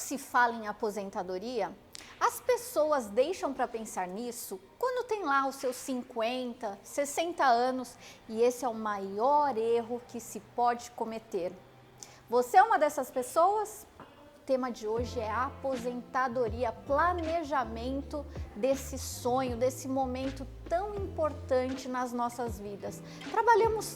se fala em aposentadoria, as pessoas deixam para pensar nisso quando tem lá os seus 50, 60 anos, e esse é o maior erro que se pode cometer. Você é uma dessas pessoas? O tema de hoje é aposentadoria, planejamento desse sonho, desse momento tão importante nas nossas vidas. Trabalhamos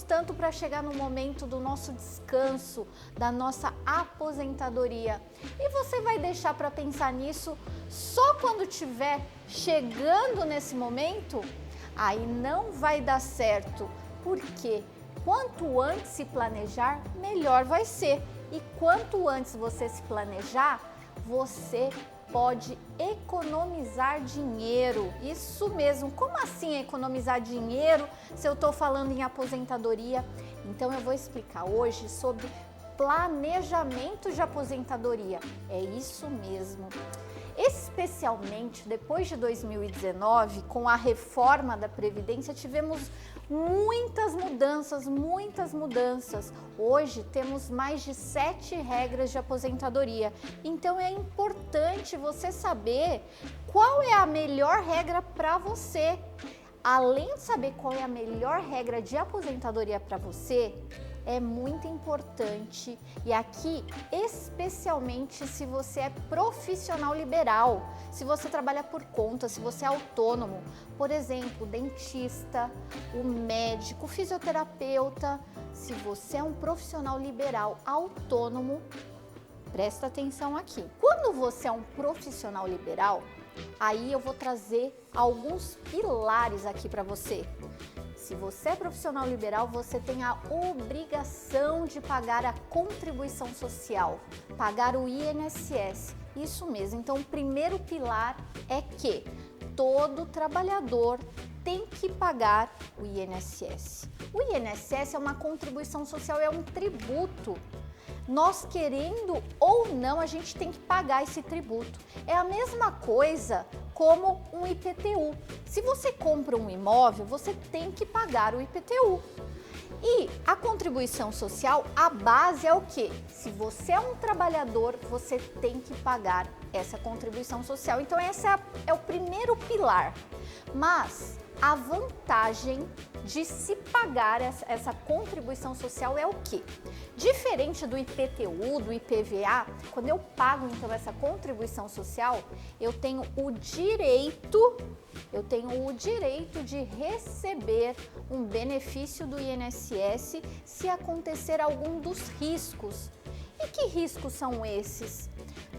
tanto para chegar no momento do nosso descanso, da nossa aposentadoria. E você vai deixar para pensar nisso só quando estiver chegando nesse momento? Aí não vai dar certo, porque quanto antes se planejar, melhor vai ser. E quanto antes você se planejar, você pode economizar dinheiro. Isso mesmo. Como assim economizar dinheiro se eu estou falando em aposentadoria? Então eu vou explicar hoje sobre planejamento de aposentadoria. É isso mesmo. Especialmente depois de 2019, com a reforma da Previdência, tivemos muitas mudanças. Hoje temos mais de 7 regras de aposentadoria. Então é importante você saber qual é a melhor regra para você. Além de saber qual é a melhor regra de aposentadoria para você, é muito importante, e aqui especialmente se você é profissional liberal, se você trabalha por conta, se você é autônomo, por exemplo, dentista, o médico, o fisioterapeuta. Se você é um profissional liberal autônomo, presta atenção aqui. Quando você é um profissional liberal, aí eu vou trazer alguns pilares aqui para você. Se você é profissional liberal, você tem a obrigação de pagar a contribuição social, pagar o INSS. Isso mesmo. Então, o primeiro pilar é que todo trabalhador tem que pagar o INSS. O INSS é uma contribuição social, é um tributo. Nós querendo ou não, a gente tem que pagar esse tributo. É a mesma coisa como um IPTU. Se você compra um imóvel, você tem que pagar o IPTU. E a contribuição social, a base é o quê? Se você é um trabalhador, você tem que pagar essa contribuição social. Então, esse é o primeiro pilar. Mas a vantagem de se pagar essa contribuição social é o quê? Diferente do IPTU, do IPVA, quando eu pago então essa contribuição social, eu tenho o direito de receber um benefício do INSS se acontecer algum dos riscos. E que riscos são esses?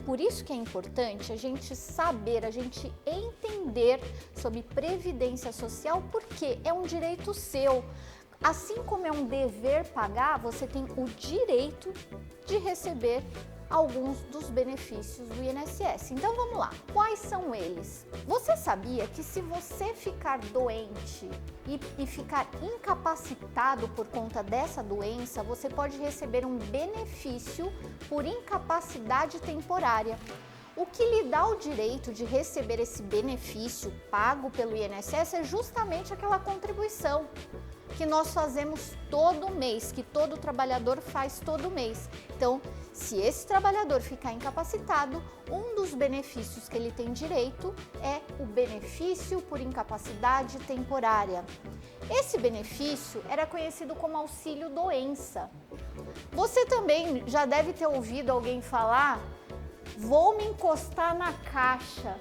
Por isso que é importante a gente saber, a gente entender sobre previdência social, porque é um direito seu. Assim como é um dever pagar, você tem o direito de receber alguns dos benefícios do INSS. Então vamos lá, quais são eles? Você sabia que se você ficar doente e ficar incapacitado por conta dessa doença, você pode receber um benefício por incapacidade temporária? O que lhe dá o direito de receber esse benefício pago pelo INSS é justamente aquela contribuição que nós fazemos todo mês, que todo trabalhador faz todo mês. Então, se esse trabalhador ficar incapacitado, um dos benefícios que ele tem direito é o benefício por incapacidade temporária. Esse benefício era conhecido como auxílio-doença. Você também já deve ter ouvido alguém falar: vou me encostar na caixa.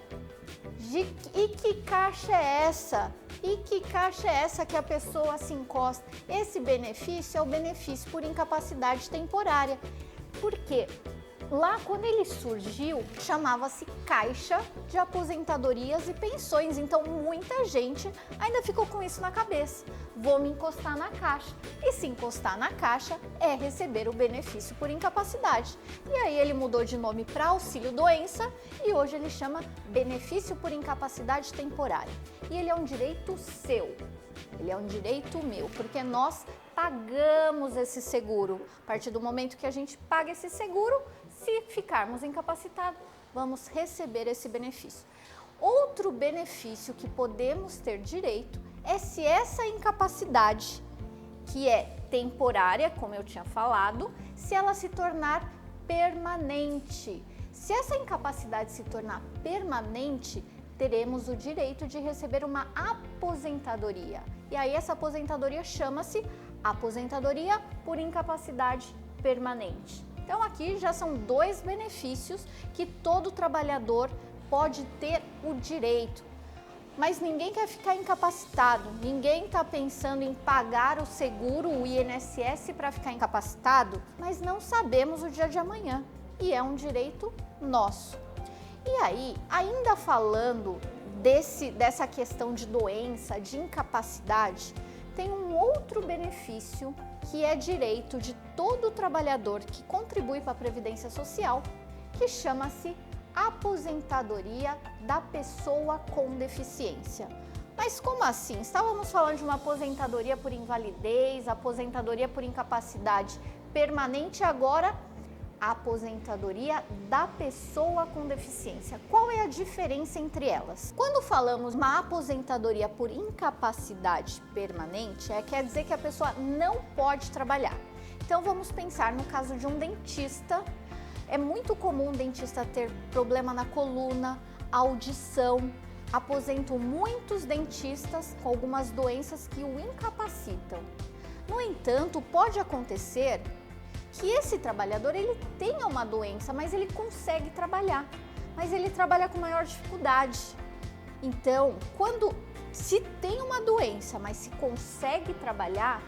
E que caixa é essa? E que caixa é essa que a pessoa se encosta? Esse benefício é o benefício por incapacidade temporária. Por quê? Lá, quando ele surgiu, chamava-se Caixa de Aposentadorias e Pensões. Então, muita gente ainda ficou com isso na cabeça. Vou me encostar na caixa. E se encostar na caixa é receber o benefício por incapacidade. E aí ele mudou de nome para auxílio-doença e hoje ele chama benefício por incapacidade temporária. E ele é um direito seu. Ele é um direito meu, porque nós pagamos esse seguro. A partir do momento que a gente paga esse seguro, se ficarmos incapacitados, vamos receber esse benefício. Outro benefício que podemos ter direito é se essa incapacidade, que é temporária, como eu tinha falado, se ela se tornar permanente. Se essa incapacidade se tornar permanente, teremos o direito de receber uma aposentadoria. E aí essa aposentadoria chama-se aposentadoria por incapacidade permanente. Então aqui já são 2 benefícios que todo trabalhador pode ter o direito. Mas ninguém quer ficar incapacitado, ninguém está pensando em pagar o seguro, o INSS, para ficar incapacitado, mas não sabemos o dia de amanhã e é um direito nosso. E aí, ainda falando dessa questão de doença, de incapacidade, tem um outro benefício que é direito de todo trabalhador que contribui para a Previdência Social, que chama-se aposentadoria da pessoa com deficiência. Mas como assim? Estávamos falando de uma aposentadoria por invalidez, aposentadoria por incapacidade permanente, agora a aposentadoria da pessoa com deficiência. Qual é a diferença entre elas? Quando falamos uma aposentadoria por incapacidade permanente, quer dizer que a pessoa não pode trabalhar. Então vamos pensar no caso de um dentista. É muito comum o dentista ter problema na coluna, audição. Aposentam muitos dentistas com algumas doenças que o incapacitam. No entanto, pode acontecer que esse trabalhador ele tenha uma doença, mas ele consegue trabalhar, mas ele trabalha com maior dificuldade. Então, se tem uma doença, mas se consegue trabalhar,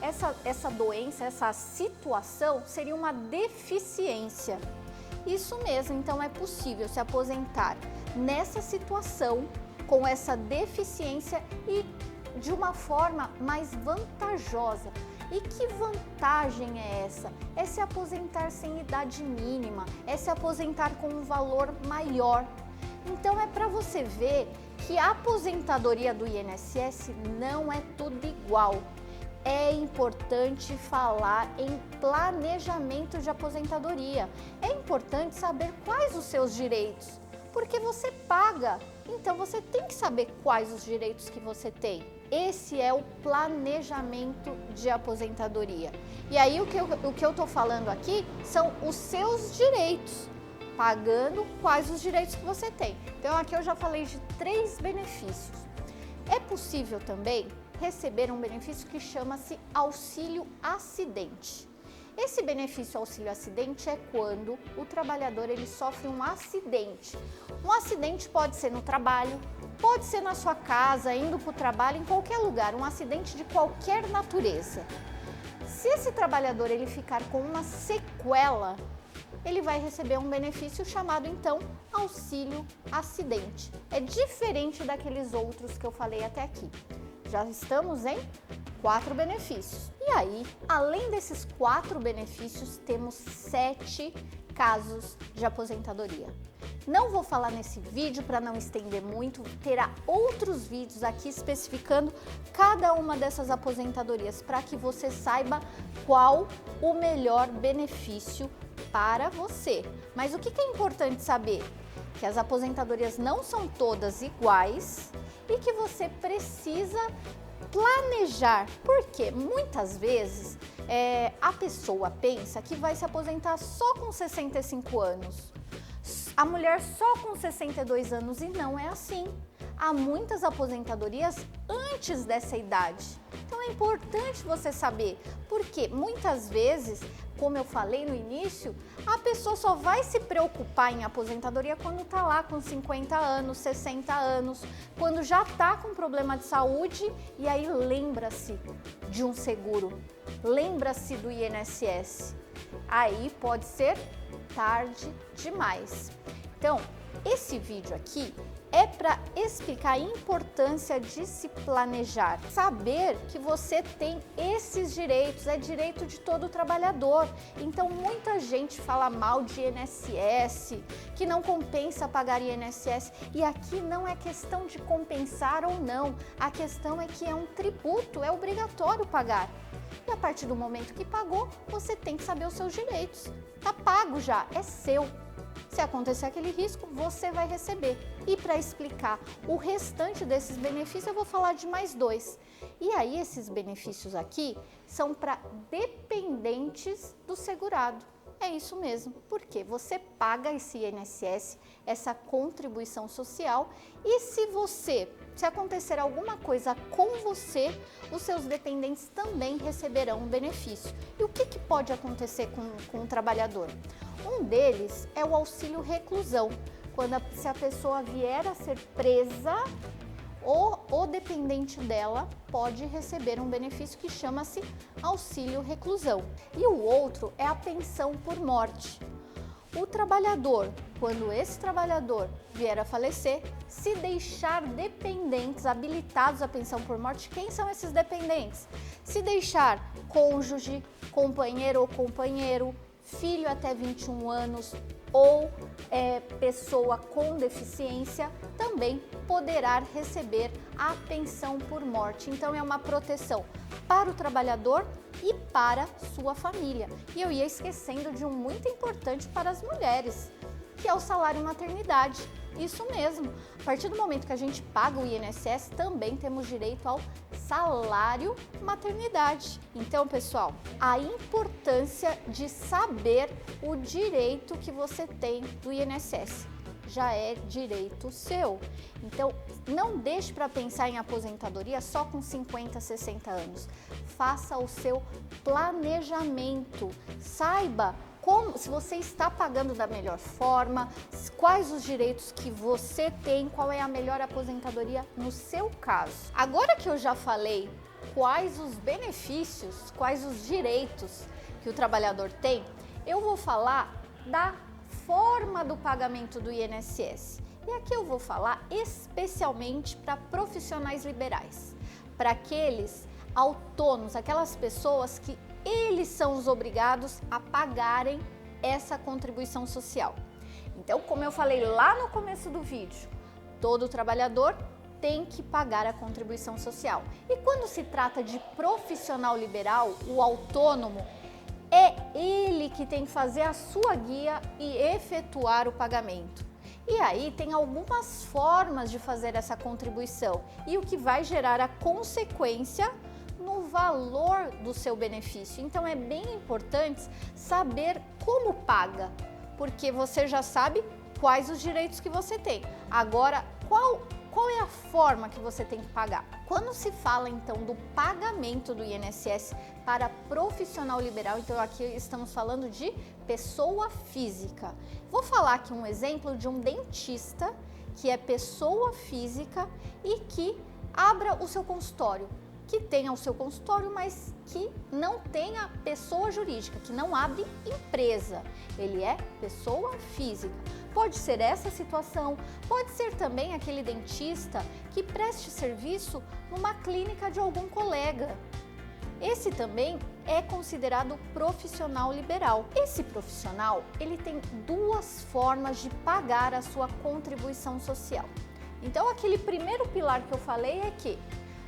essa doença, essa situação seria uma deficiência. Isso mesmo, então é possível se aposentar nessa situação, com essa deficiência e de uma forma mais vantajosa. E que vantagem é essa? É se aposentar sem idade mínima, é se aposentar com um valor maior. Então é para você ver que a aposentadoria do INSS não é tudo igual. É importante falar em planejamento de aposentadoria. É importante saber quais os seus direitos, porque você paga, então você tem que saber quais os direitos que você tem. Esse é o planejamento de aposentadoria. E aí o que eu estou falando aqui são os seus direitos, pagando quais os direitos que você tem. Então aqui eu já falei de 3 benefícios. É possível também receber um benefício que chama-se auxílio acidente. Esse benefício auxílio acidente é quando o trabalhador ele sofre um acidente. Um acidente pode ser no trabalho, pode ser na sua casa, indo para o trabalho, em qualquer lugar, um acidente de qualquer natureza. Se esse trabalhador ele ficar com uma sequela, ele vai receber um benefício chamado então auxílio acidente. É diferente daqueles outros que eu falei até aqui. Já estamos em 4 benefícios. E aí, além desses 4 benefícios, temos 7 casos de aposentadoria. Não vou falar nesse vídeo para não estender muito, terá outros vídeos aqui especificando cada uma dessas aposentadorias para que você saiba qual o melhor benefício para você. Mas o que é importante saber? Que as aposentadorias não são todas iguais e que você precisa planejar, porque muitas vezes a pessoa pensa que vai se aposentar só com 65 anos, a mulher só com 62 anos, e não é assim. Há muitas aposentadorias antes dessa idade. Então é importante você saber, porque muitas vezes, como eu falei no início, a pessoa só vai se preocupar em aposentadoria quando está lá com 50 anos, 60 anos, quando já está com problema de saúde e aí lembra-se de um seguro, lembra-se do INSS. Aí pode ser tarde demais. Então, esse vídeo aqui é para explicar a importância de se planejar, saber que você tem esses direitos, é direito de todo trabalhador. Então muita gente fala mal de INSS, que não compensa pagar INSS, e aqui não é questão de compensar ou não, a questão é que é um tributo, é obrigatório pagar. E a partir do momento que pagou, você tem que saber os seus direitos. Tá pago já, é seu. Se acontecer aquele risco, você vai receber. E para explicar o restante desses benefícios, eu vou falar de mais 2. E aí, esses benefícios aqui são para dependentes do segurado. É isso mesmo, porque você paga esse INSS, essa contribuição social, e se acontecer alguma coisa com você, os seus dependentes também receberão um benefício. E o que pode acontecer com o trabalhador? Um deles é o auxílio reclusão. Se a pessoa vier a ser presa, o dependente dela pode receber um benefício que chama-se auxílio reclusão. E o outro é a pensão por morte. O trabalhador, quando esse trabalhador vier a falecer, se deixar dependentes habilitados à pensão por morte, quem são esses dependentes? Se deixar cônjuge, companheiro ou companheiro, filho até 21 anos ou pessoa com deficiência, também poderá receber a pensão por morte. Então é uma proteção para o trabalhador e para sua família. E eu ia esquecendo de um muito importante para as mulheres, que é o salário maternidade. Isso mesmo, a partir do momento que a gente paga o INSS, também temos direito ao salário maternidade. Então, pessoal, a importância de saber o direito que você tem do INSS. Já é direito seu. Então, não deixe para pensar em aposentadoria só com 50, 60 anos. Faça o seu planejamento. Saiba se você está pagando da melhor forma, quais os direitos que você tem, qual é a melhor aposentadoria no seu caso. Agora que eu já falei quais os benefícios, quais os direitos que o trabalhador tem, eu vou falar da forma do pagamento do INSS. E aqui eu vou falar especialmente para profissionais liberais, para aqueles autônomos, aquelas pessoas que eles são os obrigados a pagarem essa contribuição social. Então, como eu falei lá no começo do vídeo, todo trabalhador tem que pagar a contribuição social. E quando se trata de profissional liberal, o autônomo, é ele que tem que fazer a sua guia e efetuar o pagamento. E aí tem algumas formas de fazer essa contribuição e o que vai gerar a consequência no valor do seu benefício. Então é bem importante saber como paga, porque você já sabe quais os direitos que você tem. Agora, qual é a forma que você tem que pagar? Quando se fala então do pagamento do INSS para profissional liberal, então aqui estamos falando de pessoa física. Vou falar aqui um exemplo de um dentista que é pessoa física e que abra o seu consultório, que tenha o seu consultório, mas que não tenha pessoa jurídica, que não abre empresa. Ele é pessoa física. Pode ser essa situação, pode ser também aquele dentista que preste serviço numa clínica de algum colega. Esse também é considerado profissional liberal. Esse profissional, ele tem duas formas de pagar a sua contribuição social. Então, aquele primeiro pilar que eu falei é que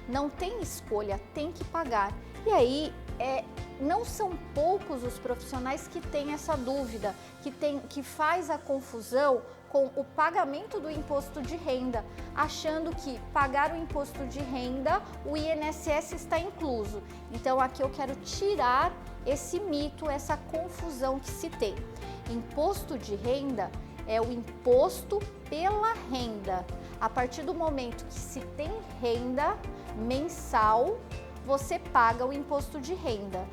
não tem escolha, tem que pagar. E aí, não são poucos os profissionais que têm essa dúvida, que faz a confusão com o pagamento do imposto de renda, achando que pagar o imposto de renda, o INSS está incluso. Então, aqui eu quero tirar esse mito, essa confusão que se tem. Imposto de renda é o imposto pela renda. A partir do momento que se tem renda mensal, você paga o imposto de renda.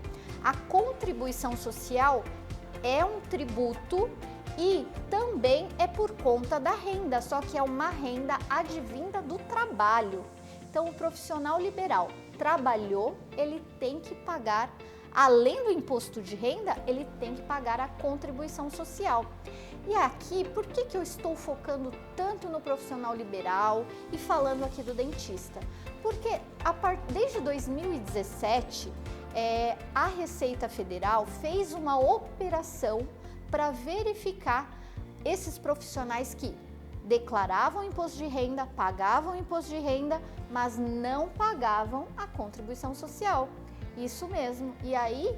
A contribuição social é um tributo e também é por conta da renda, só que é uma renda advinda do trabalho. Então, o profissional liberal trabalhou, ele tem que pagar, além do imposto de renda, ele tem que pagar a contribuição social. E aqui, por que eu estou focando tanto no profissional liberal e falando aqui do dentista? Porque desde 2017, a Receita Federal fez uma operação para verificar esses profissionais que declaravam imposto de renda, pagavam imposto de renda, mas não pagavam a contribuição social. Isso mesmo. E aí,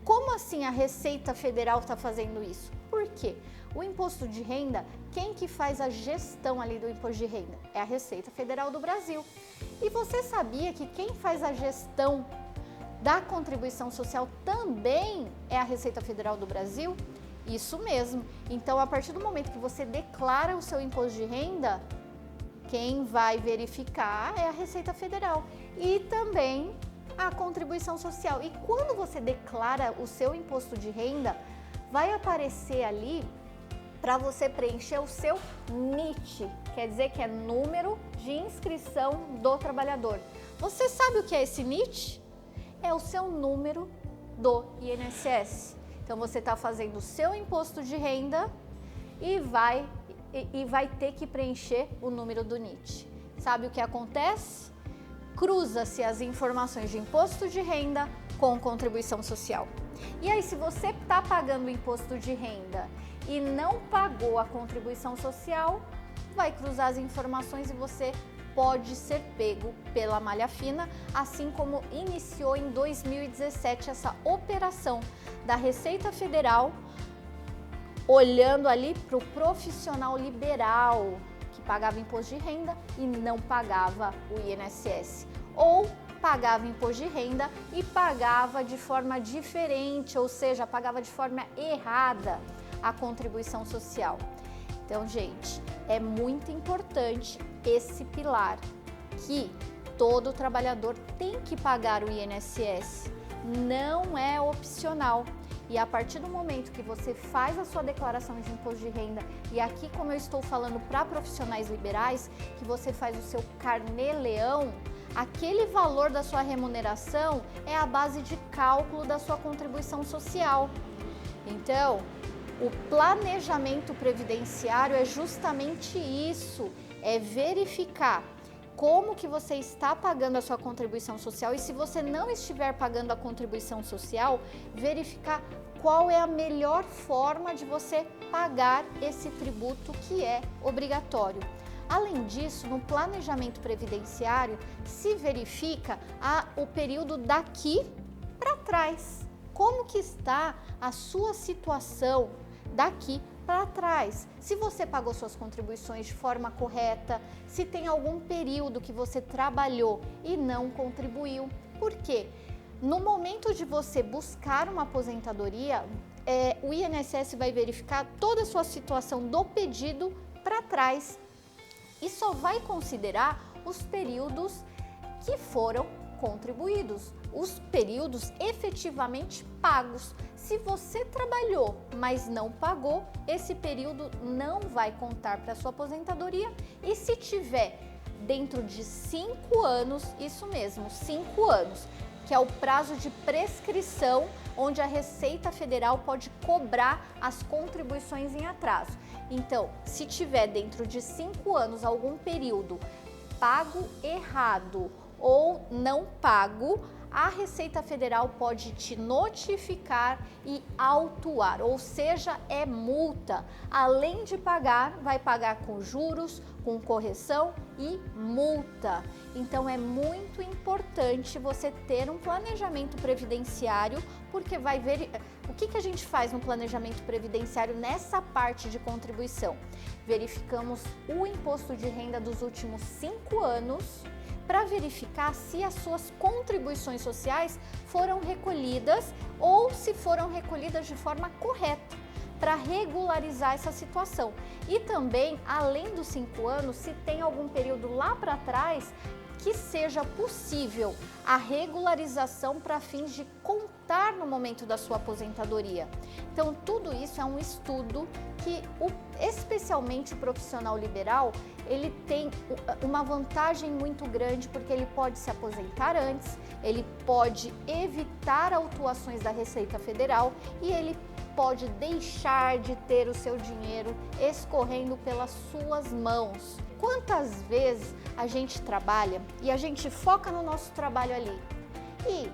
como assim a Receita Federal está fazendo isso? Por quê? O imposto de renda, quem que faz a gestão ali do imposto de renda? É a Receita Federal do Brasil. E você sabia que quem faz a gestão da contribuição social também é a Receita Federal do Brasil? Isso mesmo. Então, a partir do momento que você declara o seu imposto de renda, quem vai verificar é a Receita Federal e também a contribuição social. E quando você declara o seu imposto de renda, vai aparecer ali para você preencher o seu NIT, quer dizer que é número de inscrição do trabalhador. Você sabe o que é esse NIT? É o seu número do INSS. Então você está fazendo o seu imposto de renda e vai ter que preencher o número do NIT. Sabe o que acontece? Cruza-se as informações de imposto de renda com contribuição social. E aí, se você está pagando o imposto de renda e não pagou a contribuição social, vai cruzar as informações e você pode ser pego pela malha fina, assim como iniciou em 2017 essa operação da Receita Federal, olhando ali para o profissional liberal que pagava imposto de renda e não pagava o INSS, ou pagava imposto de renda e pagava de forma diferente, ou seja, pagava de forma errada a contribuição social. Então, gente, é muito importante esse pilar, que todo trabalhador tem que pagar o INSS, não é opcional. E a partir do momento que você faz a sua declaração de imposto de renda, e aqui, como eu estou falando para profissionais liberais, que você faz o seu carnê-leão, aquele valor da sua remuneração é a base de cálculo da sua contribuição social. Então, o planejamento previdenciário é justamente isso, é verificar como que você está pagando a sua contribuição social e, se você não estiver pagando a contribuição social, verificar qual é a melhor forma de você pagar esse tributo que é obrigatório. Além disso, no planejamento previdenciário se verifica o período daqui para trás. Como que está a sua situação daqui para trás? Se você pagou suas contribuições de forma correta, se tem algum período que você trabalhou e não contribuiu. Por quê? No momento de você buscar uma aposentadoria, o INSS vai verificar toda a sua situação do pedido para trás e só vai considerar os períodos que foram contribuídos, os períodos efetivamente pagos. Se você trabalhou, mas não pagou, esse período não vai contar para sua aposentadoria, e se tiver dentro de 5 anos, isso mesmo, 5 anos, que é o prazo de prescrição, onde a Receita Federal pode cobrar as contribuições em atraso. Então, se tiver dentro de 5 anos algum período pago errado ou não pago, a Receita Federal pode te notificar e autuar, ou seja, é multa. Além de pagar, vai pagar com juros, com correção e multa. Então é muito importante você ter um planejamento previdenciário, porque vai ver o que a gente faz no planejamento previdenciário nessa parte de contribuição. Verificamos o imposto de renda dos últimos 5 anos, para verificar se as suas contribuições sociais foram recolhidas ou se foram recolhidas de forma correta, para regularizar essa situação. E também, além dos 5 anos, se tem algum período lá para trás que seja possível a regularização para fins de contar no momento da sua aposentadoria. Então, tudo isso é um estudo que, especialmente o profissional liberal, ele tem uma vantagem muito grande, porque ele pode se aposentar antes, ele pode evitar autuações da Receita Federal e ele pode deixar de ter o seu dinheiro escorrendo pelas suas mãos. Quantas vezes a gente trabalha e a gente foca no nosso trabalho ali e,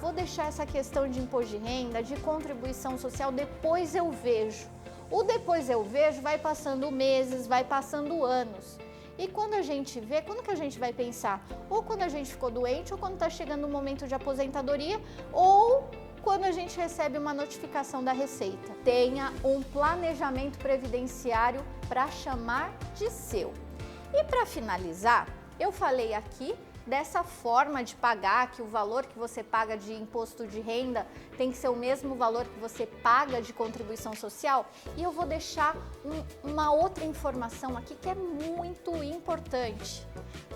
vou deixar essa questão de imposto de renda, de contribuição social, depois eu vejo. O depois eu vejo vai passando meses, vai passando anos. E quando a gente vê, quando que a gente vai pensar? Ou quando a gente ficou doente, ou quando está chegando o momento de aposentadoria, ou quando a gente recebe uma notificação da Receita. Tenha um planejamento previdenciário para chamar de seu. E para finalizar, eu falei aqui dessa forma de pagar, que o valor que você paga de imposto de renda tem que ser o mesmo valor que você paga de contribuição social. E eu vou deixar uma outra informação aqui que é muito importante,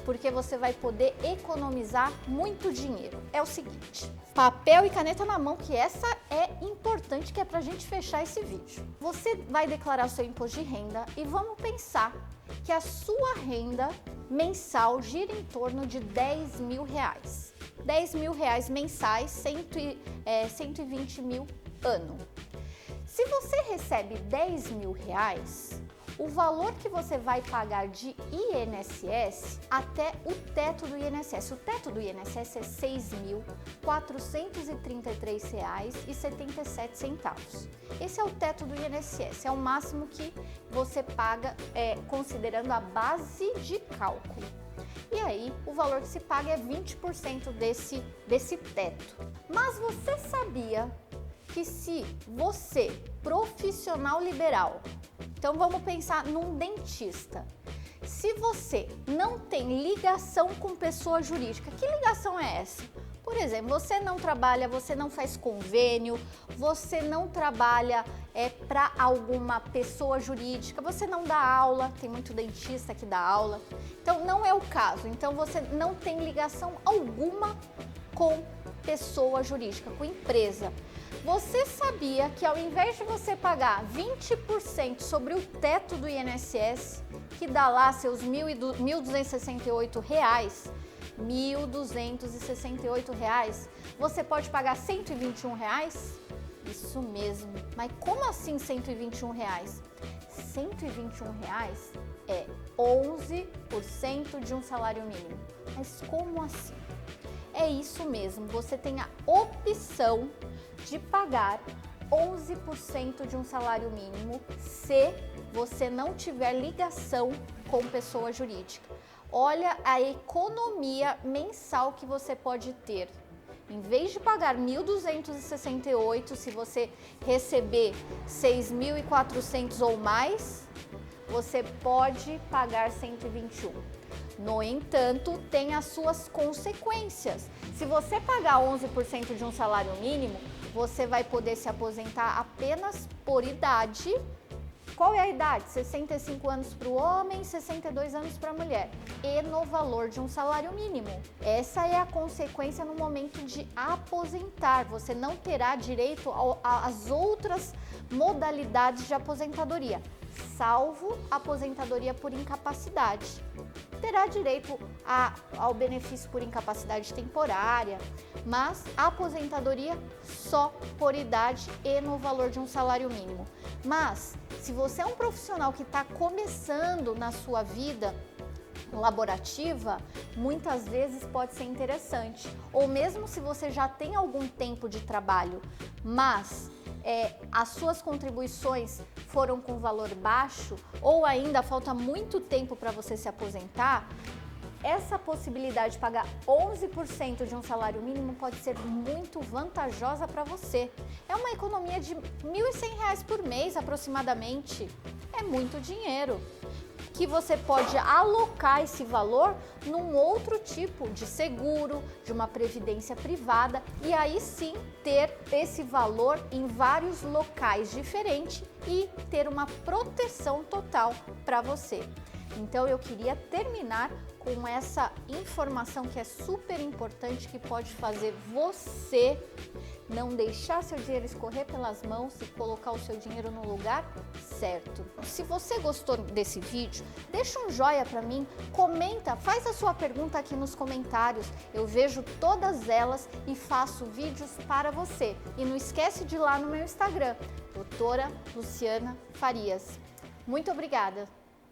porque você vai poder economizar muito dinheiro. É o seguinte, papel e caneta na mão, que essa é importante, que é pra gente fechar esse vídeo. Você vai declarar o seu imposto de renda e vamos pensar que a sua renda mensal gira em torno de R$10.000. R$10.000 mensais, 120 mil ano. Se você recebe R$10.000, o valor que você vai pagar de INSS até o teto do INSS. O teto do INSS é R$6.433,77. Esse é o teto do INSS, é o máximo que você paga, considerando a base de cálculo. E aí, o valor que se paga é 20% desse teto. Mas você sabia que se você, profissional liberal, então vamos pensar num dentista. Se você não tem ligação com pessoa jurídica, que ligação é essa? Por exemplo, você não trabalha, você não faz convênio, você não trabalha para alguma pessoa jurídica, você não dá aula, tem muito dentista que dá aula. Então não é o caso, então você não tem ligação alguma com pessoa jurídica, com empresa. Você sabia que ao invés de você pagar 20% sobre o teto do INSS, que dá lá seus R$1.268, R$1.268, você pode pagar R$121? Isso mesmo. Mas como assim R$121? R$121 é 11% de um salário mínimo. Mas como assim? É isso mesmo, você tem a opção de pagar 11% de um salário mínimo se você não tiver ligação com pessoa jurídica. Olha a economia mensal que você pode ter. Em vez de pagar R$1.268, se você receber R$6.400 ou mais, você pode pagar R$121. No entanto, tem as suas consequências. Se você pagar 11% de um salário mínimo, você vai poder se aposentar apenas por idade. Qual é a idade? 65 anos para o homem, 62 anos para a mulher. E no valor de um salário mínimo. Essa é a consequência no momento de aposentar. Você não terá direito às outras modalidades de aposentadoria, salvo aposentadoria por incapacidade. Terá direito ao benefício por incapacidade temporária, mas a aposentadoria só por idade e no valor de um salário mínimo. Mas se você é um profissional que está começando na sua vida laborativa, muitas vezes pode ser interessante. Ou mesmo se você já tem algum tempo de trabalho, mas as suas contribuições foram com valor baixo ou ainda falta muito tempo para você se aposentar, essa possibilidade de pagar 11% de um salário mínimo pode ser muito vantajosa para você. É uma economia de R$1.100 por mês aproximadamente. É muito dinheiro que você pode alocar esse valor num outro tipo de seguro, de uma previdência privada, e aí sim ter esse valor em vários locais diferentes e ter uma proteção total para você. Então eu queria terminar com essa informação que é super importante, que pode fazer você não deixar seu dinheiro escorrer pelas mãos e colocar o seu dinheiro no lugar certo. Se você gostou desse vídeo, deixa um joinha para mim, comenta, faz a sua pergunta aqui nos comentários. Eu vejo todas elas e faço vídeos para você. E não esquece de ir lá no meu Instagram, Doutora Luciana Farias. Muito obrigada!